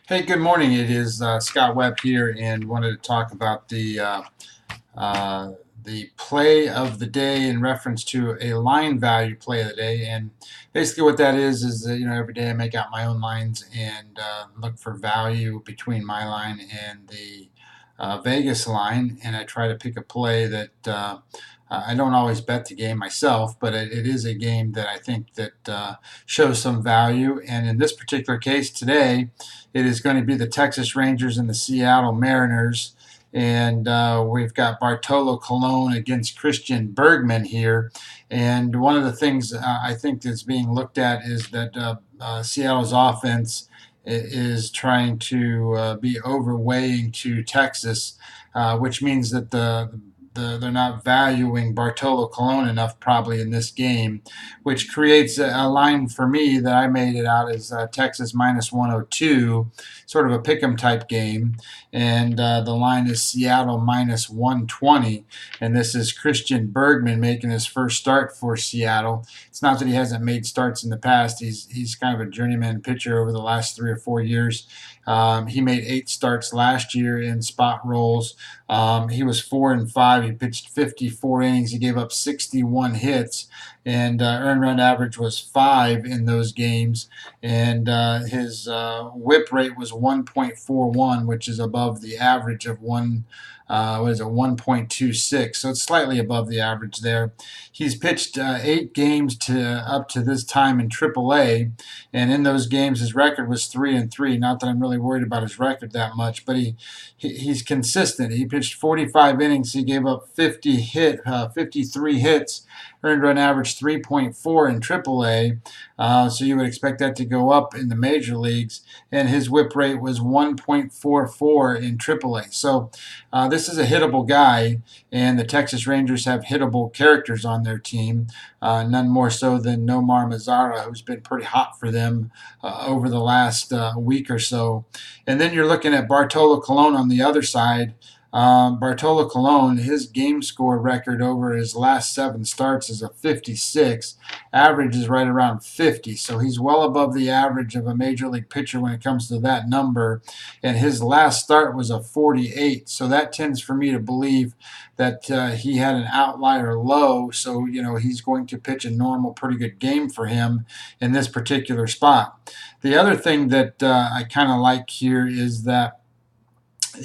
Hey, good morning. It is Scott Webb here, and wanted to talk about the play of the day in reference to a line value play of the day. And basically, what that is that every day I make out my own lines and look for value between my line and the Vegas line, and I try to pick a play that. I don't always bet the game myself, but it is a game that I think that shows some value. And in this particular case today, it is going to be the Texas Rangers and the Seattle Mariners. And we've got Bartolo Colon against Christian Bergman here. And one of the things I think that's being looked at is that Seattle's offense is trying to be overweighing to Texas, which means that they're not valuing Bartolo Colon enough probably in this game, which creates a line for me that I made it out as Texas minus 102, sort of a pick'em type game, and the line is Seattle minus 120, and this is Christian Bergman making his first start for Seattle. It's not that he hasn't made starts in the past. He's kind of a journeyman pitcher over the last 3 or 4 years. He made 8 starts last year in spot roles. He was 4-5. He pitched 54 innings. He gave up 61 hits, and earned run average was 5 in those games. And his whip rate was 1.41, which is above the average of 1.26. So it's slightly above the average there. He's pitched 8 games up to this time in AAA, and in those games his record was 3-3. Not that I'm really worried about his record that much, but he's consistent. He pitched 45 innings. He gave up 53 hits, earned run average 3.4 in AAA. So you would expect that to go up in the major leagues. And his whip rate was 1.44 in AAA. So this is a hittable guy, and the Texas Rangers have hittable characters on their team, none more so than Nomar Mazara, who's been pretty hot for them over the last week or so. And then you're looking at Bartolo Colon on the other side. Bartolo Colon, his game score record over his last 7 starts is a 56. Average is right around 50, so he's well above the average of a major league pitcher when it comes to that number. And his last start was a 48, so that tends for me to believe that he had an outlier low, so he's going to pitch a normal, pretty good game for him in this particular spot. The other thing that I kind of like here is that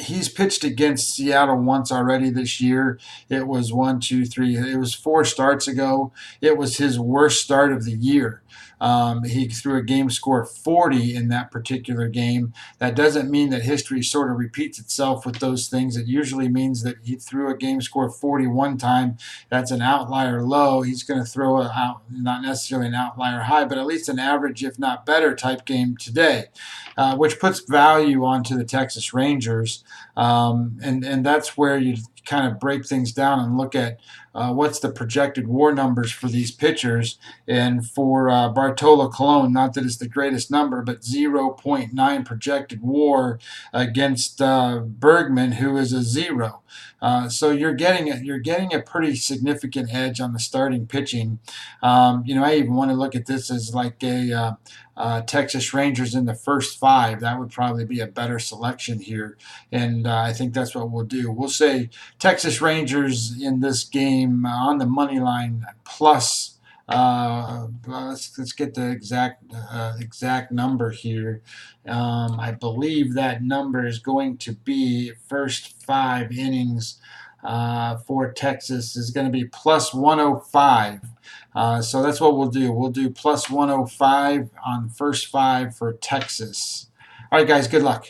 he's pitched against Seattle once already this year. It was 1, 2, 3. It was 4 starts ago. It was his worst start of the year. He threw a game score 40 in that particular game. That doesn't mean that history sort of repeats itself with those things. It usually means that he threw a game score 40 one time. That's an outlier low. He's going to throw out not necessarily an outlier high, but at least an average, if not better, type game today, which puts value onto the Texas Rangers. And that's where you kind of break things down and look at what's the projected WAR numbers for these pitchers. And for Bartolo Colon, not that it's the greatest number, but 0.9 projected WAR against Bergman, who is a 0. So you're getting a pretty significant edge on the starting pitching. I even want to look at this as like a Texas Rangers in the first 5. That would probably be a better selection here, and I think that's what we'll do. We'll say Texas Rangers in this game on the money line plus. Let's get the exact number here. I believe that number is going to be first 5 innings for Texas is going to be plus 105. So that's what we'll do. We'll do plus 105 on first 5 for Texas. All right, guys, good luck.